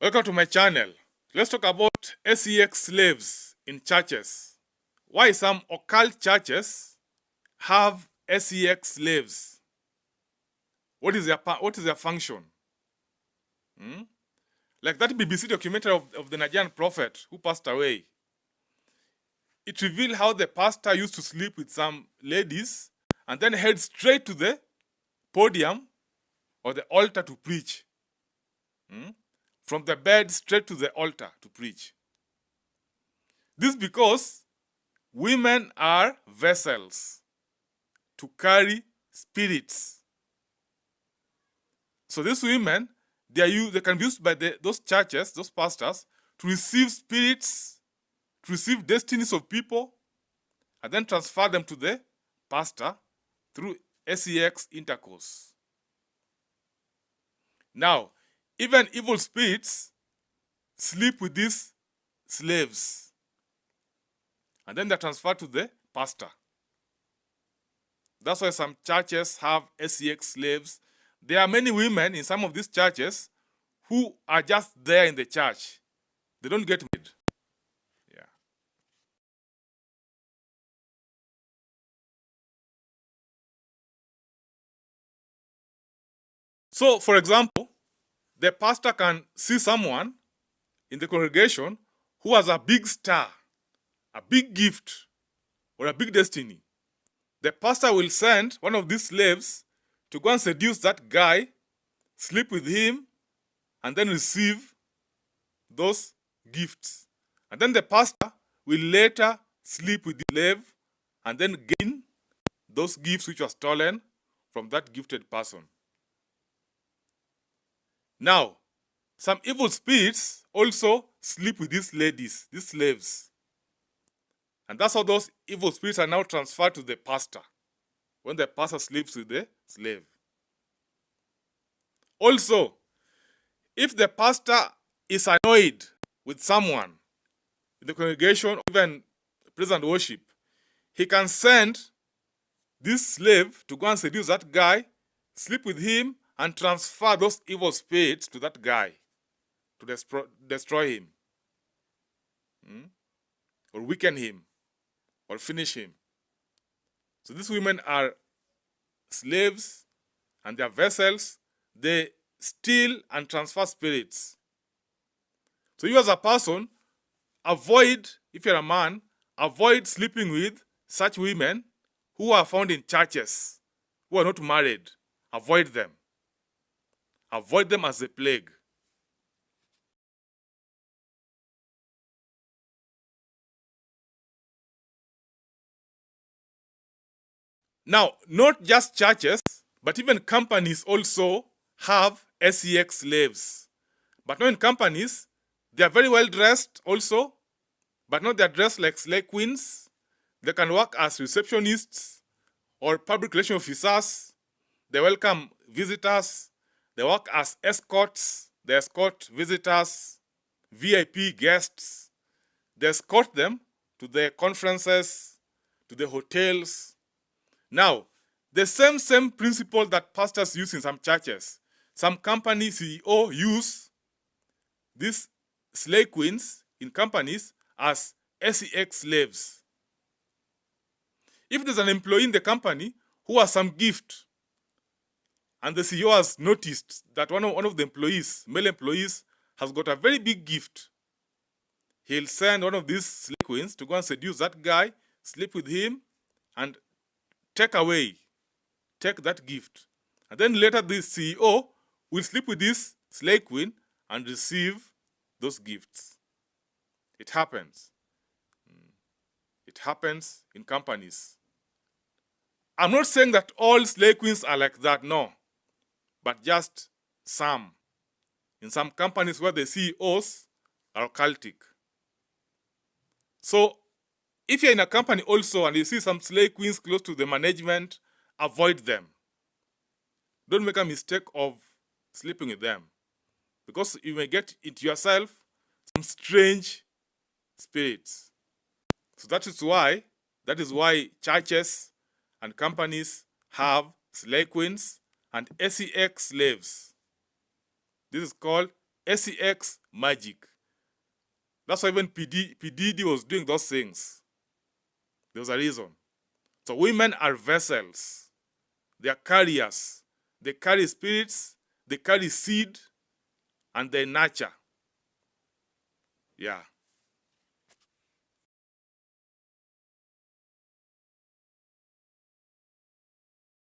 Welcome to my channel. Let's talk about SEX slaves in churches. Why some occult churches have SEX slaves? What is their function? Hmm? Like that BBC documentary of the Nigerian prophet who passed away. It revealed how the pastor used to sleep with some ladies and then head straight to the podium or the altar to preach. Hmm? From the bed straight to the altar to preach. This because women are vessels to carry spirits. So these women, they can be used by those churches, those pastors, to receive spirits, to receive destinies of people, and then transfer them to the pastor through SEX intercourse. Now, even evil spirits sleep with these slaves, and then they're transferred to the pastor. That's why some churches have SEX slaves. There are many women in some of these churches who are just there in the church. They don't get married. Yeah. So, for example, the pastor can see someone in the congregation who has a big star, a big gift, or a big destiny. The pastor will send one of these slaves to go and seduce that guy, sleep with him, and then receive those gifts. And then the pastor will later sleep with the slave and then gain those gifts which were stolen from that gifted person. Now, some evil spirits also sleep with these ladies, these slaves. And that's how those evil spirits are now transferred to the pastor when the pastor sleeps with the slave. Also, if the pastor is annoyed with someone in the congregation, or even praise and worship, he can send this slave to go and seduce that guy, sleep with him, and transfer those evil spirits to that guy to destroy him, or weaken him, or finish him. So these women are slaves and they are vessels. They steal and transfer spirits. So you as a person, if you're a man, avoid sleeping with such women who are found in churches, who are not married. Avoid them. Avoid them as a plague. Now, not just churches, but even companies also have SEX slaves. But not in companies, they are very well dressed also, but not they're dressed like slave queens. They can work as receptionists or public relation officers. They welcome visitors. They work as escorts. They escort visitors, VIP guests. They escort them to the conferences, to the hotels. Now, the same principle that pastors use in some churches, some company CEO use these slave queens in companies as SEX slaves. If there's an employee in the company who has some gift, and the CEO has noticed that one of the employees, male employees, has got a very big gift, he'll send one of these slave queens to go and seduce that guy, sleep with him, and take that gift. And then later this CEO will sleep with this slave queen and receive those gifts. It happens. It happens in companies. I'm not saying that all slave queens are like that, no. But just some. In some companies where the CEOs are occultic. So, if you're in a company also and you see some slave queens close to the management, avoid them. Don't make a mistake of sleeping with them. Because you may get into yourself some strange spirits. So that is why churches and companies have slave queens and SEX slaves. This is called SEX magic. That's why even P. Diddy was doing those things. There was a reason. So women are vessels. They are carriers. They carry spirits, they carry seed, and they nurture. Yeah.